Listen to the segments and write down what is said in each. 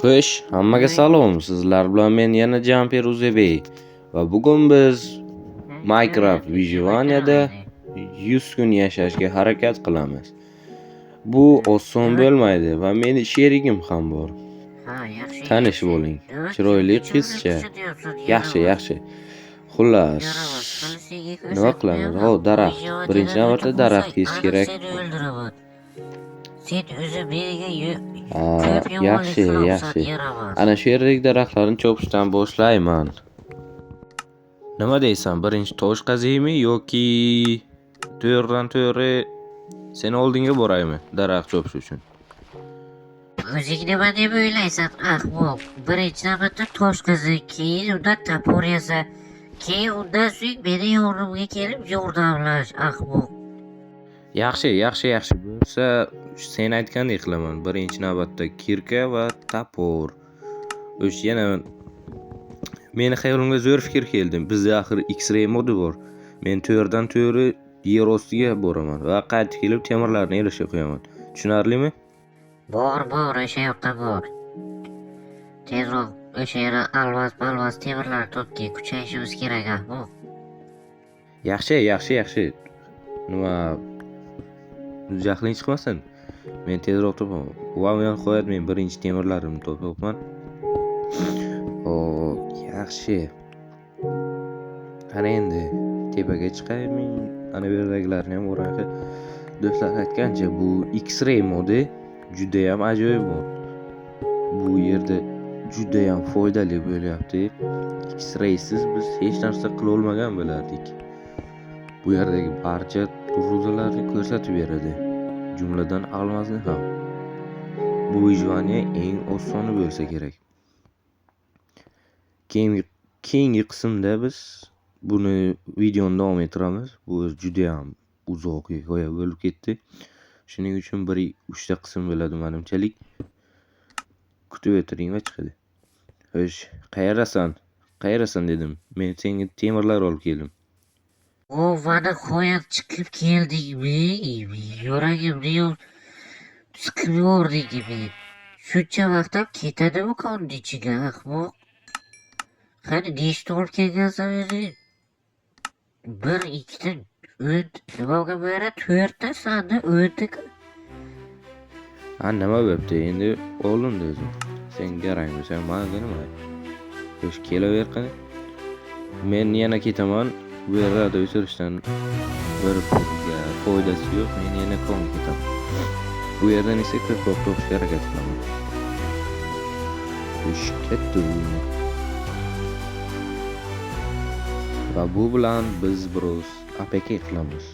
Xo'sh, hammaga salom. Sizlar bilan men yana Jumper Uzebey va bugun biz Minecraft Vijvaniyada 100 kun yashashga harakat qilamiz. Bu oson bo'lmaydi va meni sherigim ham bor. Tanishib oling. Chiroyli qizcha. Yaxshi. Xullas, nima qilamiz? Daraxt. Birinchi navbatda daraxt kesish kerak. Sen o'zi beriga Yaxshi. Ana shu yerdagi daraxtlarni chopishdan boshlayman. Nima deysan? Birinchi tosh qaziymi yoki to'g'ridan to'g'ri sen oldinga boraymi daraxt chopish uchun? O'zing nima deb o'ylaysan, ahmoq? Birinchi navbatda tosh qazi, keyin undan topor yasa, keyin undan so'ng meni yordamga kelib yordamlash, ahmoq. Yaxshi. Bo'lsa, sen aytgandek qilaman. Birinchi navbatda kirka va topor. Yana meni xayolimga zo'r fikr keldi. Bizda axir X-ray modi bor. Men to'g'ridan to'g'ri yer ostiga boraman va qaytib kelib temirlarni elishga qo'yaman. Tushunarlimi? Bor, o'sha yoqqa bor. Tezroq o'sha yerda alvas temirlar topga kuchayishimiz kerak, ahmoq. Yaxshi. Nima jahling chiqmasin. Men tezroq topaman. Va men qo'yad, men birinchi temirlarimni topyapman. Yaxshi. Qani endi tepaga chiqaymi? Ana bu yerdagilarni ham o'raylik. Do'stlar aytgancha bu X-ray modi juda ham ajoyib mod. Bu yerda juda ham foydali bo'lyapti. X-raysiz biz hech narsa qila olmagan bo'lardik. Bu yerdagi barcha rudalarni ko'rsatib beradi. Jumladan almasni ham. Bu Vijvaniya eng osoni bo'lsa kerak. Keyingi qismda biz buni videoni davom ettiramiz. Bu juda ham uzoq hikoya bo'lib ketdi. Shuning uchun 3 ta qism bo'ladi menimchalik. Kutib o'tiring va chiqadi. Xo'sh, qayerasan dedim. Men senga temirlar olib keldim. Vada qo'yib chiqib keldingmi? Yuragimni siqib yordingmi? Shuncha vaqtim ketadimi qonni ichiga, ahmoq? Qani nechta olib kelgansan o'zi? 1, 2 ta, 3, nimaga bera 4 ta sanda o'tdi. Nima bo'pti? Endi olindi o'zim. Sen garangmi? Sen menga nima? Xo'sh, kelaver qani. Men yana ketaman. Bu yerda o'tirishdan bir foydasi yo'q. Men yana konga ketaman. Bu yerdan esa ko'proq topishga harakat qilaman. Xo'sh, ketdim. Va bu bilan biz biroz APK qilamiz.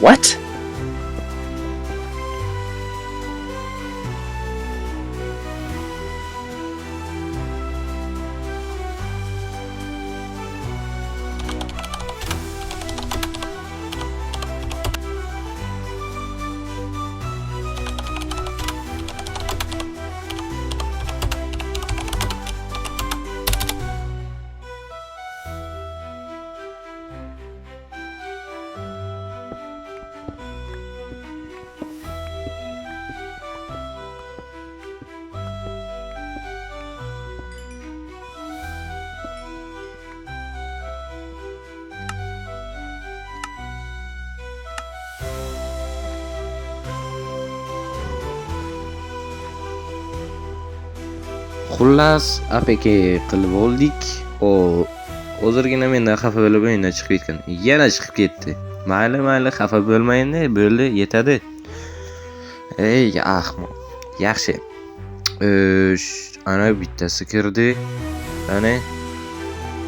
What? Xullas, APK qilib oldik. Hozirgina mendan xafa bo'lib o'yindan chiqib ketgan. Yana chiqib ketdi. Mayli, xafa bo'lmaydi, bo'ldi, yetadi. Ey, ahmoq. Yaxshi. Ana bittasi kirdi. Ana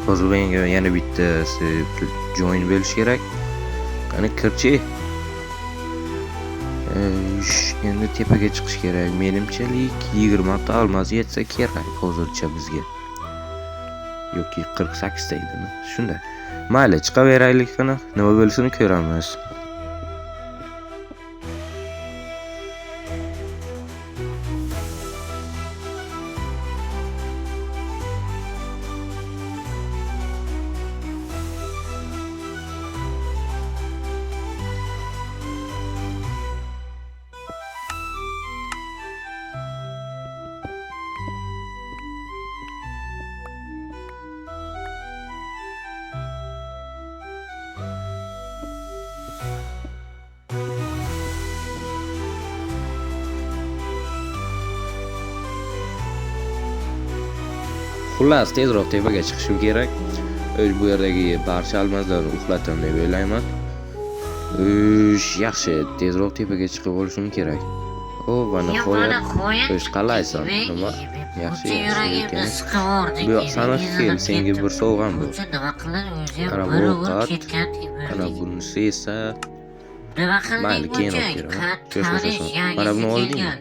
hozir menga yana bittasi join bo'lish kerak. Qani kirchi. endi tepaga chiqish kerak. Menimcha 20 ta olmos yetsa kerak hozircha bizga. Yoki 48 ta edimi? Shunday. Mayli, chiqaveraylik qani. Nima bo'lishini ko'ramiz. Xullas, tezroq tepaga chiqishim kerak. Bu yerdagi barcha almazlarni uxlatam deb o'ylayman. Yaxshi, tezroq tepaga chiqib olishim kerak. Va nihoyat qalaysan. Nima? Yaxshi, yuragimni siqib yordi. Bu sana xel, senga bir sovg'am bu. Nima qiladi o'zi ham Qara bir bu o'g'il qat, ketgandek Mana bo'ldi. bunisi esa Nima mayli, qilding keyin buncha? olib beraman. Tanish Mana buni yangisi oldingmi? kelgan.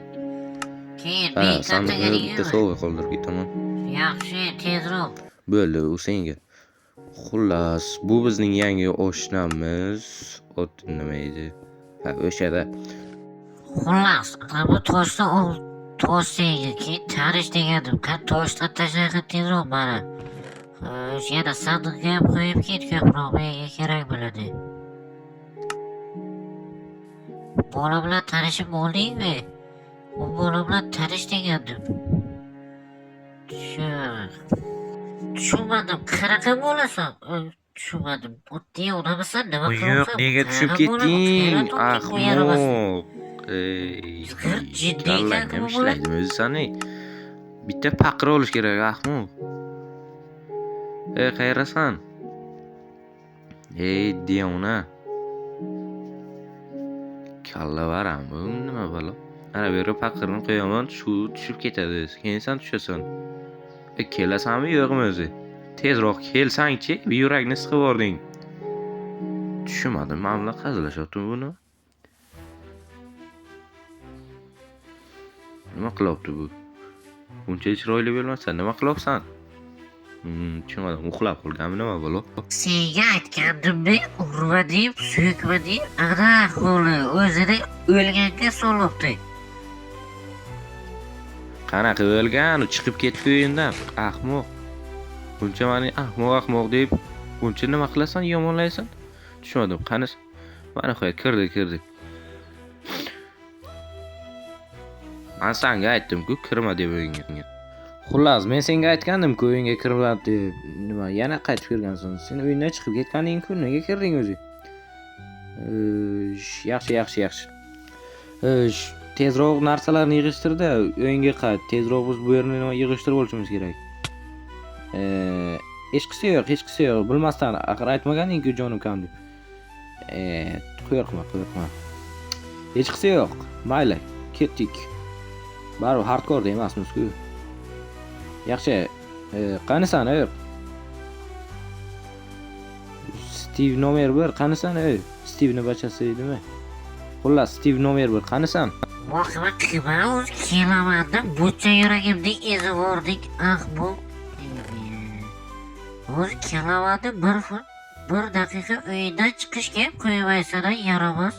Keyin Ha, men sandiqni bitta kattaga sovg'a qoldirib ketaman. yaxshi, tezroq. Bo'ldi, u senga. Xullas, bu bizning yangi oshnamiz. Ot nima edi? Ha, o'shada. Xullas, bu toshni ol, tosh senga, keyin tanish degandim. Toshdan tashlab tezroq mana. Yana sandiqga ham qo'yib ket, ko'proq menga kerak bo'ladi. Bola bilan tanishib oldingmi? U bola bilan tanish degandim. Tushunmadim, qanaqa bo'lasan? Tushunmadim. Oddiy onamisan, nima qilasan? Yo'q, nega tushib ketding? Ahmoq. Jiddiy Kallang ishlaydi o'zi sani. Bitta paqir olish kerak, ahmoq. Qayerasan? Diona. Kalla varam, bu nima balo? Ana bu yerga paqirni qo'yaman, shu tushib ketadi. Keyin sen tushasan. Kelasanmi yo'qmi o'zi? Tezroq kelsang-chi, bir yurakni siqib yording. Tushunmadim, men bilan qazilashyapti buni. Nima qilyapti bu? Buncha chiroyli bo'lmasa, nima qilyapsan? Tushunmadim, uxlab qolganmi nima bo'lo? Senga aytgandimmi, urma deb, so'kma deb, ana ahvoli o'zini o'lganga solyapti. Qanaqa o'lgan, chiqib ketdi uyindan, ahmoq. Buncha meni ahmoq deb, buncha nima qilasan, yomonlaysan? Tushunmadim, qani mana qo'y, kirdi. Men senga aytdim-ku, kirma deb uyingga. Xullas, men senga aytgandim-ku, uyingga kirma deb. Nima, yana qaytib kirgansan? Sen uyingdan chiqib ketganing-ku, nega kirding o'zi? Yaxshi. Tezroq narsalarni yig'ishtir-da, uyingga qayt. Tezroq biz bu yerni yig'ishtirib olishimiz kerak. Hech qisi yo'q. Bilmasdan axir aytmaganing-ku jonim kam deb. Qo'rqma. Hech qisi yo'q. Mayli, ketdik. Baribir hardcore emasmiz-ku. Yaxshi. Qanisan, Steve nomer 1 qanisan, Steve'ning bachasi edimi? Xullas, Steve nomer 1 qanisan? Vaqtma qilma, o'zi kelamandim, buncha yuragimdek ezib yordik, ahmoq. O'zi kelamandim, bir daqiqa uydan chiqishga ham qo'ymaysan, yaramas.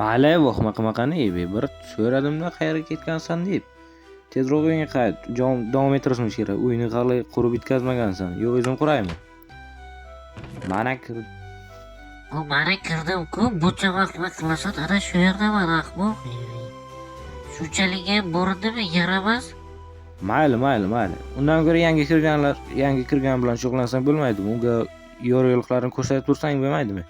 Mayli, vahma qilmaqani, bir so'radimda qayerga ketgansan deb. Tezroq uyingga qayt. Davom ettirishimiz kerak. Uyni hali qurib bitkazmagansan. Yo'q, o'zim quraymi? Mana kirdim-ku, buncha vaqtma qilasan, ana shu yerdaman, ahmoq. Shunchalik ham borindimi, yaramas. Mayli. Undan ko'ra yangi kirgan bilan shug'ullansang bo'lmaydimi? Unga yo'riqlarini ko'rsatib tursang bo'lmaydimi?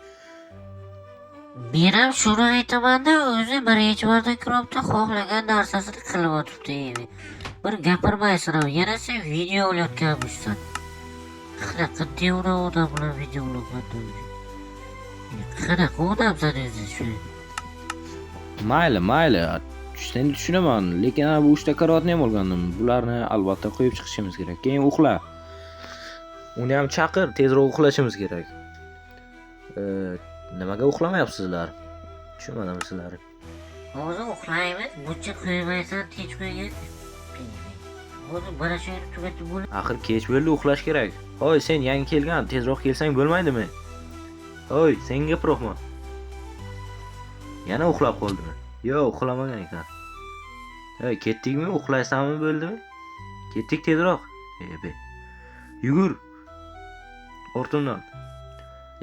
Men ham shuni aytaman-da, o'zi birinchi marta kiribdi, xohlagan narsasini qilib o'tibdi. Bir gapirmaysan, yana sen video olayotganmishsan. Qanaqa devra odam bilan video olyapman. Qanaqa odamsan o'zi shu? Mayli. Seni tushunaman, lekin bu 3 ta karavotni ham olgandim. Bularni albatta qo'yib chiqishimiz kerak. Keyin uxla. Uni ham chaqir, tezroq uxlashimiz kerak. Nimaga uxlamayapsizlar? Tushunmadim sizlar. hozir uxlaymiz, buncha qo'ymaysan tinch qo'ygan. Hozir mana shu yerni tugatib bo'lib. Axir kech bo'ldi, uxlash kerak. Hoy, sen yangi kelgan, tezroq kelsang bo'lmaydimi? Hoy, sen gapirma. Yana uxlab qoldimi? Yo'q, uxlamagan ekan. Hey, ketdikmi? Uxlaysanmi bo'ldimi? Ketdik tezroq. Be. Yugur. Ortimdan.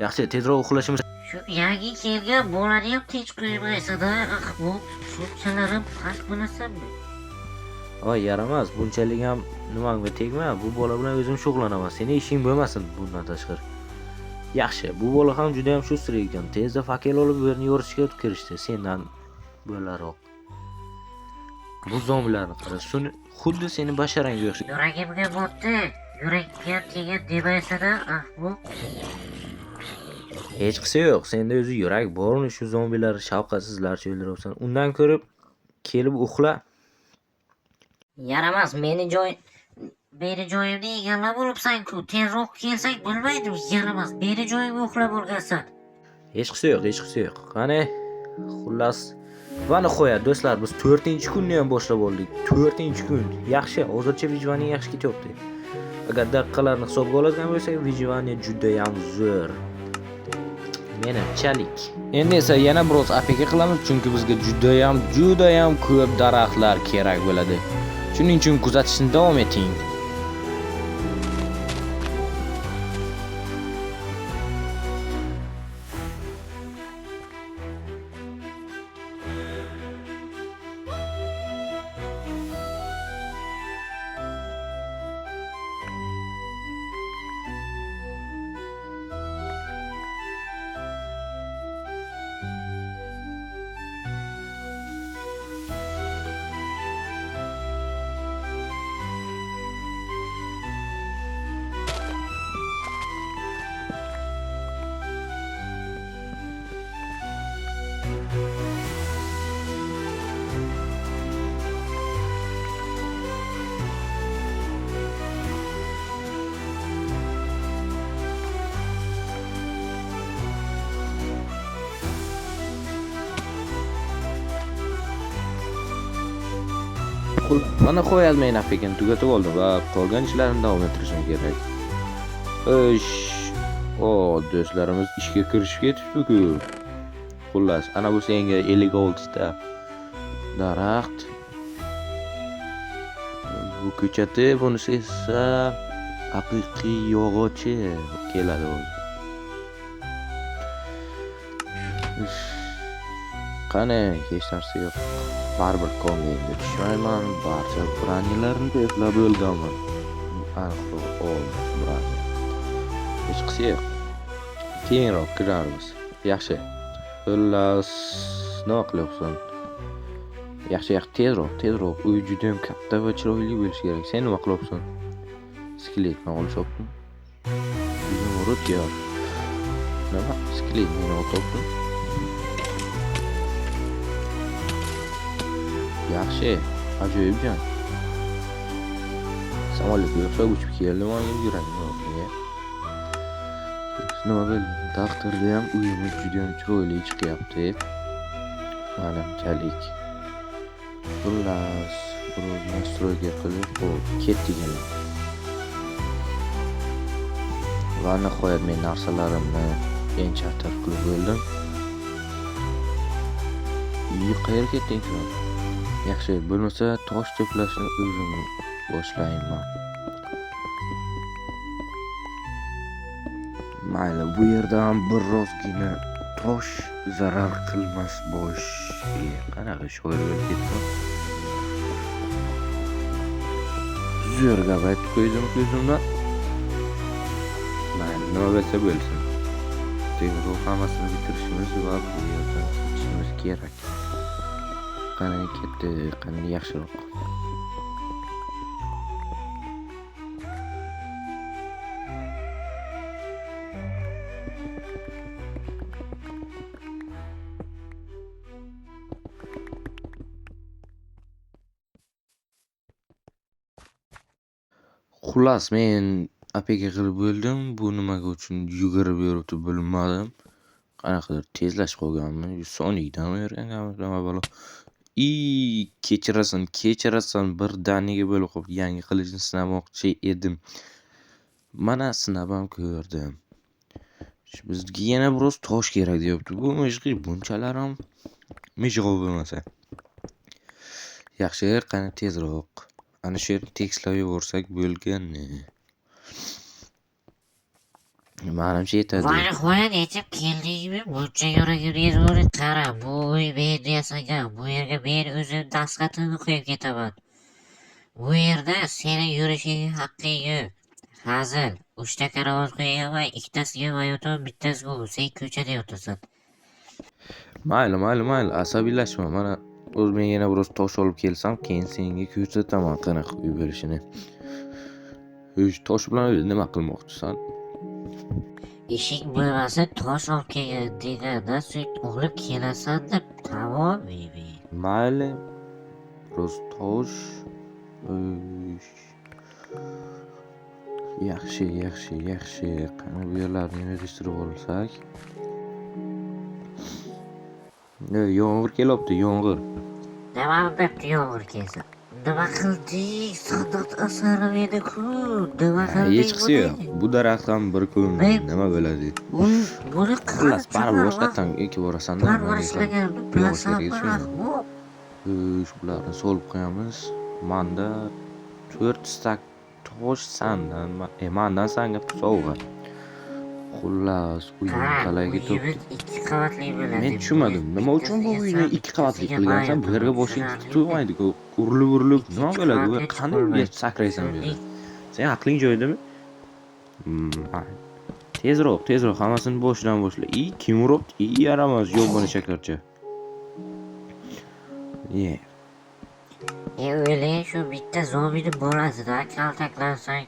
Yaxshi, tezroq uxlashimiz. Shu yangi kelgan bolani ham tinch qo'ymaysan-da. Bu shunchalarim haq bilasanmi? Voy, yaramas, bunchalik ham nimangga tegma. Bu bola bilan o'zim shug'ullanaman. Seni ishing bo'lmasin bundan tashqari. Yaxshi, bu bola ham juda ham shustir ekan. Tezda fakir olib bu yerni yo'rishga kirishdi. Sendan bo'laroq. Bu zombilarni qara, xuddi seni basharangga o'xshaydi. Yuragimga botdi. Yurakka tegan demaysan-da, ahmoq. Hech qisi yo'q. Senda o'zi yurak bormi? Shu zombilar shafqatsizlarcha o'ldiryapsan. Undan ko'rib kelib uxla. Yaramas, meni joyimni egallab olibsan-ku. Tezroq kelsang bo'lmaydimi? Yaramas, meni joyimga uxlab olgansan. Hech qisi yo'q, hech qisi yo'q. Qani, xullas, mana qo'ya do'stlar, biz 4-kunni ham boshlab oldik. 4-kun. Yaxshi, hozircha vijvani yaxshi ketyapti. Agar daqiqalarni hisobga oladigan bo'lsak, vijvani juda ham zo'r. Menimchalik. Endi esa yana biroz APK qilamiz, chunki bizga juda ham ko'p daraxtlar kerak bo'ladi. Shuning uchun kuzatishni davom eting. Mana qo'yalmay nafikini tugatib oldim va qolgan ishlarimni davom ettirishim kerak. Do'stlarimiz ishga kirishib ketibdi-ku. Xullas, ana bu senga 56 ta daraxt. Bu ko'chati, bunisi esa haqiqiy yog'ochi keladi hozir. Qani, hech narsa yo'q. Baribir ko'nglimga tushmayman, barcha branilarni eslab o'lganman. Brani. Hech qisi yo'q. Keyinroq kiramiz. Yaxshi. Xullas, nima qilyapsan? Yaxshi, tezroq. Uy juda ham katta va chiroyli bo'lishi kerak. Sen nima qilyapsan? Skeletni olishoptimi? Bizning urut yo'q. Nima? Skeletni olibdi. Yaxshi, ajoyibjon. Samolyotga o'xshab uchib keldim, men yuragim o'rniga. Nima bo'ldi? Taqdirda ham uyimiz juda ham chiroyli chiqyapti. Menimchalik. Xullas, biroz nastroyga qilib, ketdik endi. Va nihoyat men narsalarimni enchanter qilib bo'ldim. Qayerga ketding sen? Yaxshi, bo'lmasa tosh to'plashni o'zim boshlayman. Mayli, bu yerda ham birozgina tosh zarar qilmas bosh. Qanaqa shoir bo'lib ketdi. Zo'r gap aytib qo'ydim ko'zimdan. Mayli, nima bo'lsa bo'lsin. Tezroq hammasini bitirishimiz va bu yerdan chiqishimiz kerak. Qani ketdi, qani yaxshiroq. Xullas, men APK qilib bo'ldim. Bu nimaga uchun yugurib yuribdi bilmadim. qanaqadir tezlashib qolganmi, Sonic'dan o'rganganmi nima balo. Kechirasan, birdaniga bo'lib qolib yangi qilichni sinamoqchi edim. Mana sinab ham ko'rdim. Bizga yana biroz tosh kerak deyapti. Bu mishqi bunchalar ham mishg'ov bo'lmasa. Yaxshi, qani tezroq. Ana shu yerni tekislab yuborsak bo'lganni. Menimcha yetadi. Voy qo'yan yetib keldingmi? Buncha yuraverib qara. Bu uy men yasagan. Bu yerga men o'zim dastxatimni qo'yib ketaman. Bu yerda sening yurishingga haqqing yo'q. Hazil. 3 ta karavot qo'yaman, 2 tasiga mayotam, bittasiga u. Sen ko'chada yotasan. Mayli, asabiylashma. Mana o'z men yana biroz tosh olib kelsam, keyin senga ko'rsataman qanaqa uy bo'lishini. Tosh bilan nima qilmoqchisan? Ishing bo'lmasa tosh olib kelgan deganda sen olib kelasan deb tamom baby. Mayli. Biroz tosh. Yaxshi. Qani bu yerlarni yig'ishtirib olsak. Yomg'ir kelyapti, yomg'ir. Nima bo'pti yomg'ir kelsa? Nima qilding? San'at asari edi-ku. Nima qilding? Hech qisi yo'q. Bu daraxt ham bir kun nima bo'ladi? Buni Xullas, baribir boshqatdan ekib borasan-da. Parvarishlaganni bilasanmi? Bularni solib qo'yamiz. Manda 4 stak tosh sandan, mandan sanga sovg'a. Xullas, uyni talaga to'p. 2 qavatli bo'ladi. Men tushunmadim. Nima uchun bu uyni 2 qavatli qilgansan? Bu yerga boshing tutmaydi-ku. Urilib, nima bo'ladi? Bu qanday uyga sakraysan bu yerda? Sen aqling joyidami? Tezroq hammasini boshidan boshla. Kim uribdi? Yaramas, yo'qmani shakarcha. O'ylang, shu bitta zombini bolasidan kaltaklansang.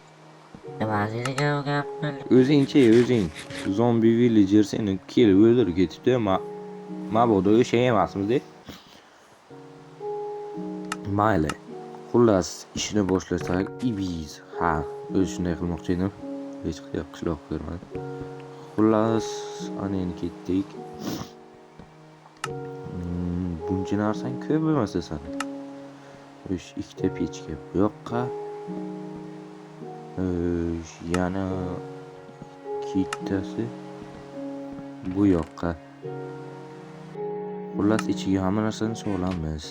Nima degan gapni? O'zing. Zombi villager seni kelib o'ldirib ketibdi. Mabodo o'sha emasmiz-da. Mayli. Xullas, ishni boshlasak, Ibiz. Ha, o'zi shunday qilmoqchi edim. Hech qishloq ko'rmadim. Xullas, ana endi ketdik. Buncha narsang ko'p bo'lmasa sani. 2ta pechka bu yoqqa. Yana ikkitasi bu yoqqa. Xullas, ichiga hamma narsani solamiz.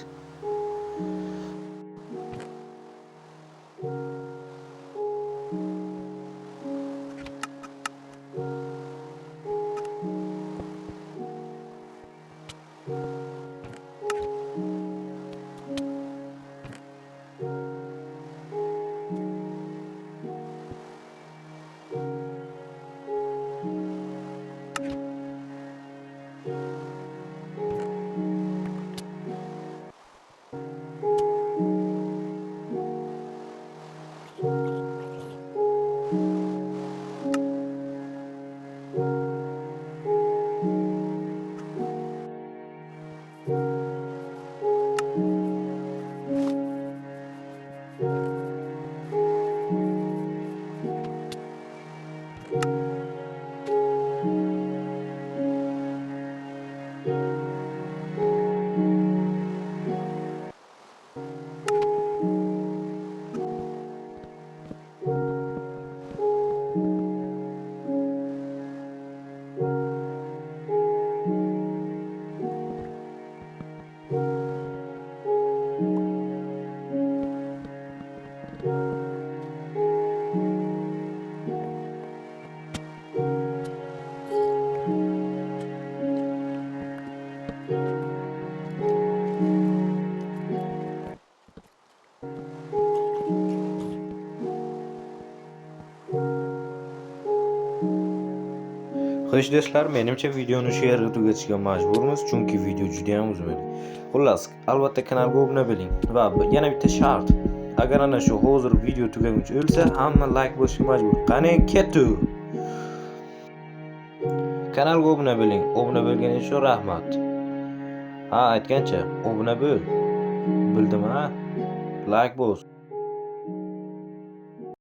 Xo'sh do'stlar, menimcha videoni shu yerga tugatishga majburmiz, chunki video juda ham uzun edi. Xullas, albatta kanalga obuna bo'ling va yana bitta shart. Agar ana shu hozir video tugaguncha o'lsa, hamma like bosishga majbur. Qani ketu. Kanalga obuna bo'ling. Obuna bo'lganingiz uchun rahmat. Ha, aytgancha obuna bo'l. Bildimmi? Like bos.